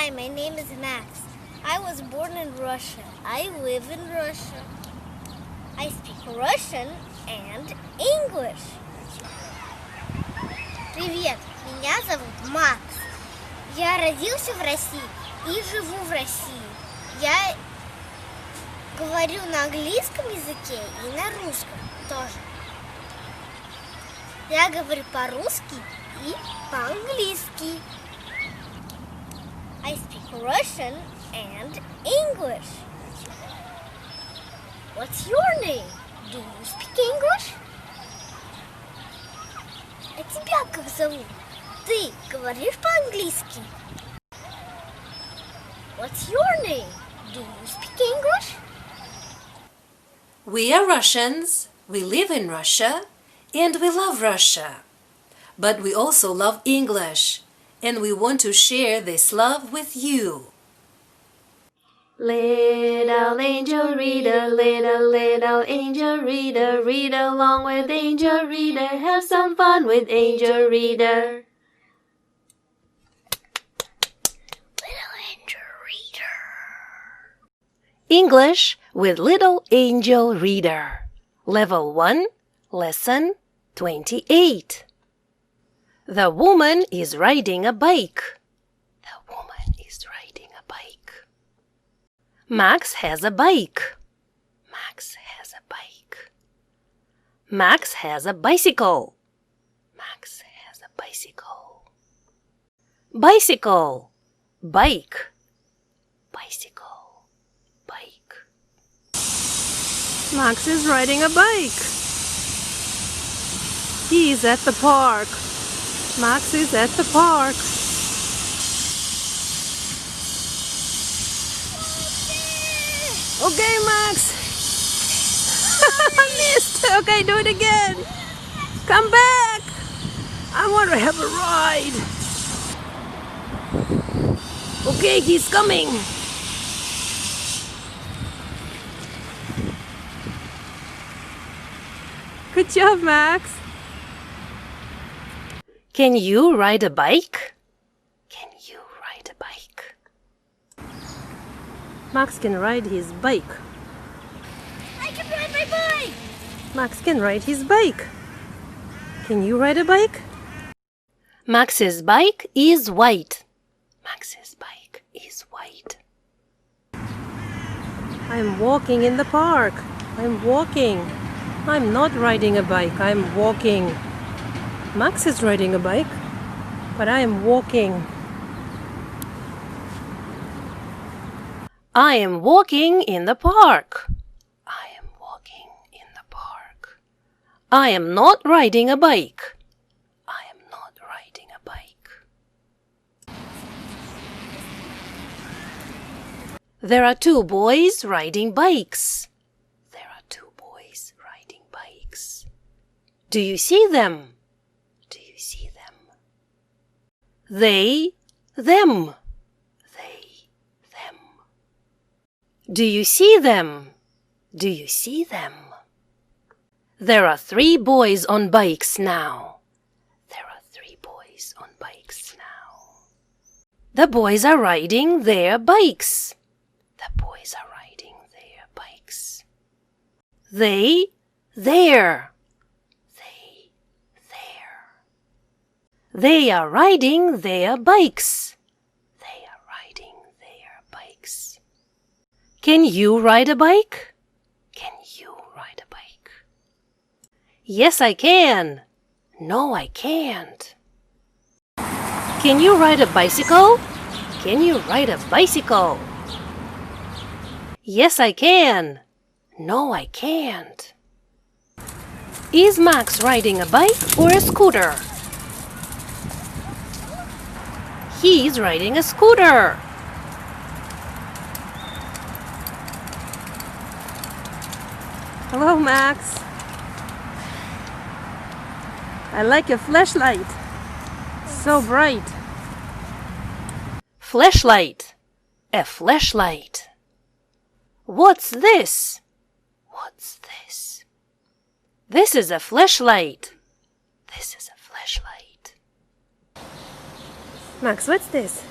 Hi, my name is Max. I was born in Russia. I live in Russia. I speak Russian and English. Привет, меня зовут Макс. Я родился в России и живу в России. Я говорю на английском языке и на русском тоже. Я говорю по-русски и по-английски. I speak Russian and English. What's your name? Do you speak English? А тебя как зовут? Ты говоришь по-английски? What's your name? Do you speak English? We are Russians, we live in Russia, and we love Russia. But we also love English, and we want to share this love with you. Little angel reader, little angel reader, read along with angel reader, have some fun with angel reader. Little angel reader. English with Little Angel Reader. Level 1, Lesson 28. The woman is riding a bike. The woman is riding a bike. Max has a bike. Max has a bike. Max has a bicycle. Max has a bicycle. Bicycle, bike, bicycle, bike. Max is riding a bike. He is at the park. Max is at the park. Okay, Max. I missed. Okay, do it again. Come back. I want to have a ride. Okay, he's coming. Good job, Max. Can you ride a bike? Can you ride a bike? Max can ride his bike. I can ride my bike. Max can ride his bike. Can you ride a bike? Max's bike is white. Max's bike is white. I'm walking in the park. I'm walking. I'm not riding a bike. I'm walking. Max is riding a bike, but I am walking. I am walking in the park. I am walking in the park. I am not riding a bike. I am not riding a bike. There are two boys riding bikes. There are two boys riding bikes. Do you see them? Do you see them? They, them. They, them. Do you see them? Do you see them? There are three boys on bikes now. There are three boys on bikes now. The boys are riding their bikes. The boys are riding their bikes. They, there. They, there. They are riding their bikes. They are riding their bikes. Can you ride a bike? Can you ride a bike? Yes, I can. No, I can't. Can you ride a bicycle? Can you ride a bicycle? Yes, I can. No, I can't. Is Max riding a bike or a scooter? He's riding a scooter. Hello, Max. I like your flashlight. So bright. Flashlight. A flashlight. What's this? What's this? This is a flashlight. This is a flashlight. Max, what's this?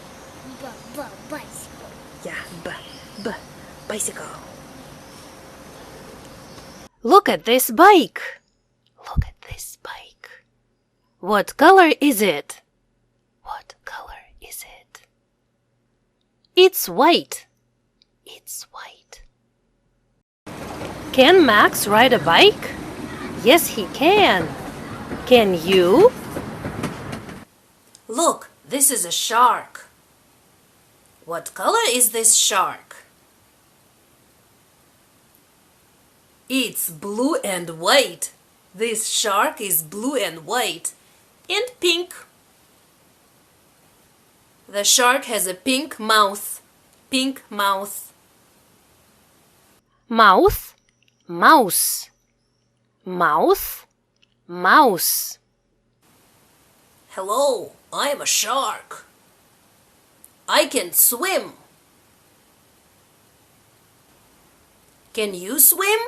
Bicycle. Yeah, bicycle. Look at this bike. Look at this bike. What color is it? What color is it? It's white. It's white. Can Max ride a bike? Yes, he can. Can you? Look, this is a shark. What color is this shark? It's blue and white. This shark is blue and white and pink. The shark has a pink mouth. Pink mouth. Mouth, mouse. Mouth, mouse. Hello, I'm a shark. I can swim. Can you swim?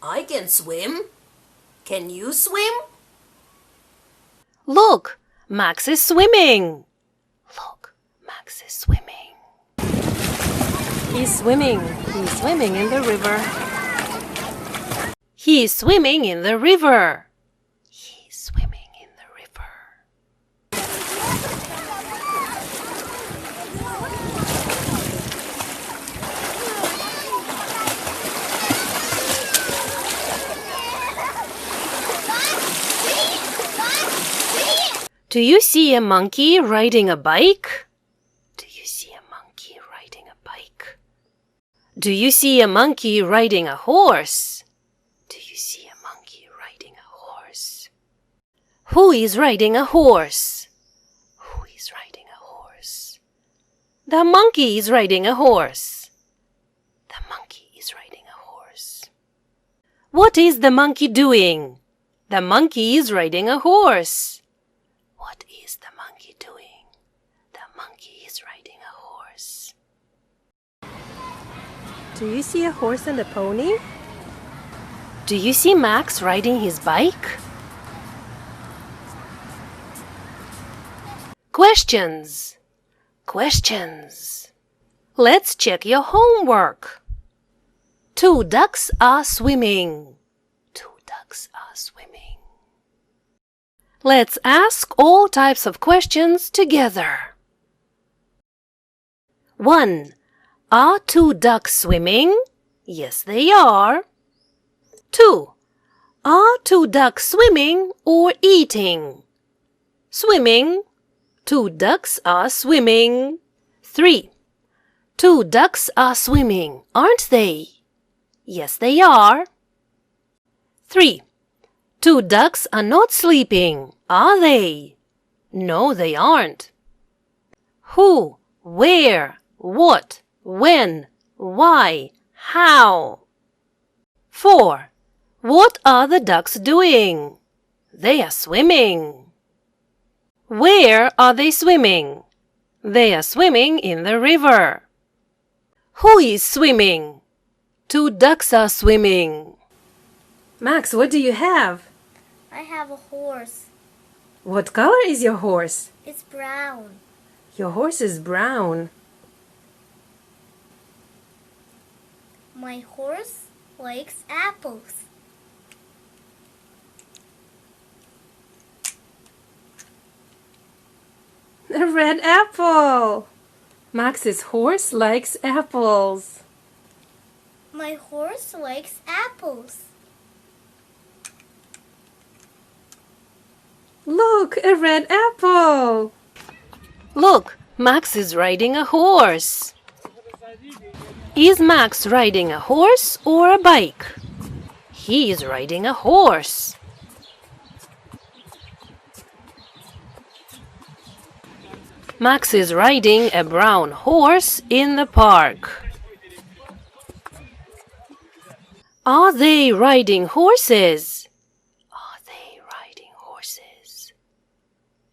I can swim. Can you swim? Look, Max is swimming. Look, Max is swimming. He's swimming. He's swimming in the river. He's swimming in the river. He's swimming in the river. Do you see a monkey riding a bike? Do you see a monkey riding a bike? Do you see a monkey riding a horse? Do you see a monkey riding a horse? Who is riding a horse? Who is riding a horse? The monkey is riding a horse. The monkey is riding a horse. What is the monkey doing? The monkey is riding a horse. What is the monkey doing? The monkey is riding a horse. Do you see a horse and a pony? Do you see Max riding his bike? Questions. Questions. Let's check your homework. 2 ducks are swimming. 2 ducks are swimming. Let's ask all types of questions together. 1. Are 2 ducks swimming? Yes, they are. 2. Are 2 ducks swimming or eating? Swimming. 2 ducks are swimming. 3. 2 ducks are swimming, aren't they? Yes, they are. 3. 2 ducks are not sleeping, are they? No, they aren't. Who, where, what, when, why, how? 4. What are the ducks doing? They are swimming. Where are they swimming? They are swimming in the river. Who is swimming? 2 ducks are swimming. Max, what do you have? I have a horse. What color is your horse? It's brown. Your horse is brown. My horse likes apples. A red apple. Max's horse likes apples. My horse likes apples. Look, a red apple. Look, Max is riding a horse. Is Max riding a horse or a bike? He is riding a horse. Max is riding a brown horse in the park. Are they riding horses? Are they riding horses?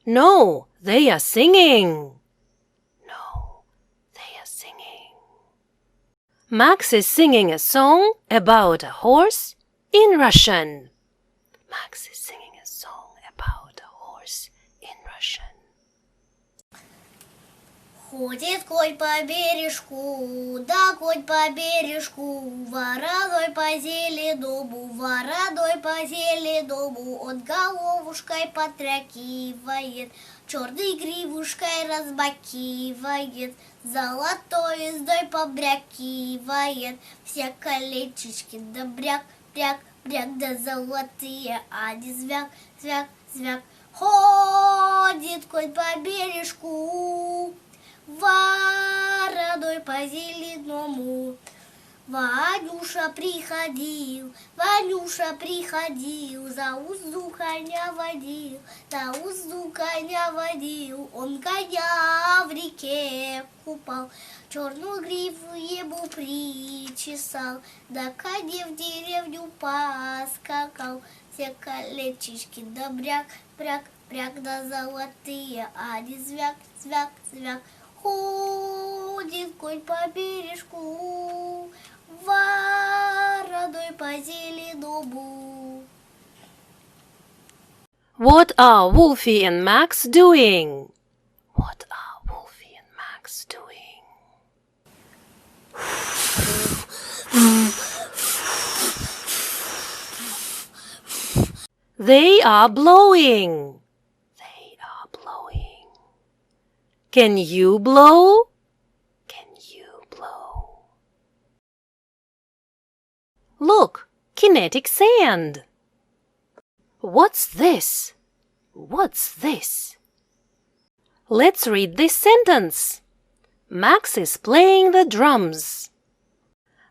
No, they are singing. No, they are singing. Max is singing a song about a horse in Russian. Max is singing a song about a horse in Russian. Ходит конь по бережку, да конь по бережку, вороной по зеленому, вороной по зеленому, он головушкой потрякивает, черной гривушкой разбакивает, золотой ездой побрякивает, все колечечки да бряк, бряк, бряк, да золотые, они звяк, звяк, звяк. Ходит конь по бережку, вороной по зеленому. Ванюша приходил, за узду коня водил, за узду коня водил. Он коня в реке купал, черную гриву ему причесал, да коня в деревню поскакал. Все колечечки да бряк, бряк, бряк, да золотые, они звяк, звяк, звяк. Ходит конь по бережку, вороной по зеленому. What are Wolfie and Max doing? What are Wolfie and Max doing? They are blowing. They are blowing. Can you blow? Can you blow? Look, kinetic sand. What's this? What's this? Let's read this sentence. Max is playing the drums.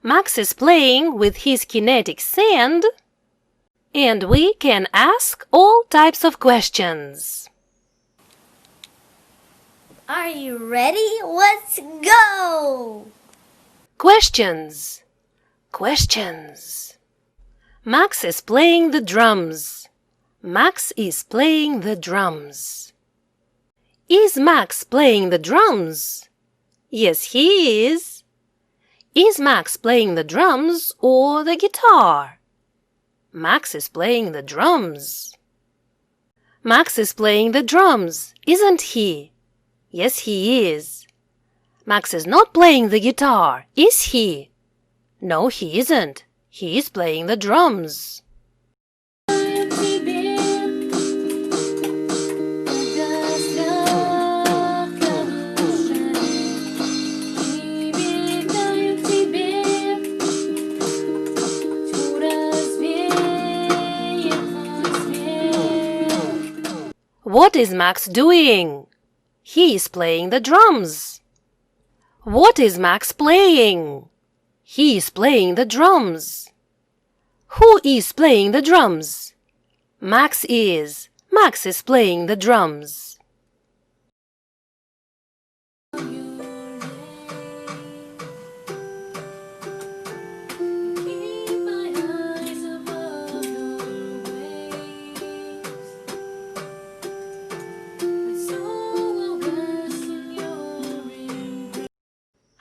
Max is playing with his kinetic sand, and we can ask all types of questions. Are you ready? Let's go! Questions. Questions. Max is playing the drums. Max is playing the drums. Is Max playing the drums? Yes, he is. Is Max playing the drums or the guitar? Max is playing the drums. Max is playing the drums, isn't he? Yes, he is. Max is not playing the guitar, is he? No, he isn't. He is playing the drums. What is Max doing? He is playing the drums. What is Max playing? He is playing the drums. Who is playing the drums? Max is. Max is playing the drums.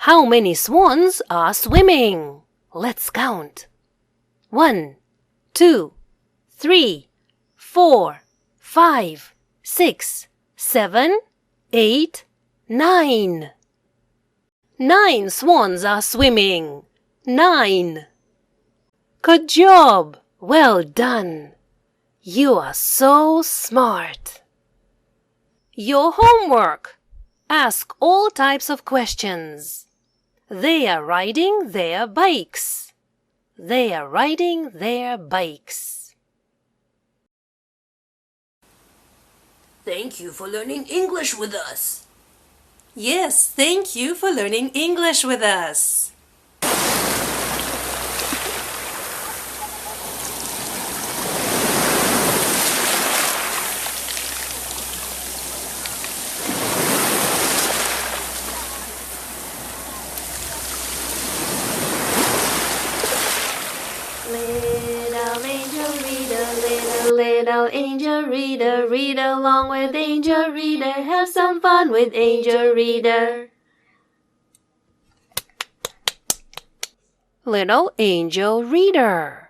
How many swans are swimming? Let's count. 1, 2, 3, 4, 5, 6, 7, 8, 9. 9 swans are swimming. 9. Good job. Well done. You are so smart. Your homework. Ask all types of questions. They are riding their bikes. They are riding their bikes. Thank you for learning English with us. Yes, thank you for learning English with us. Little angel reader, read along with angel reader, have some fun with angel reader. Little angel reader.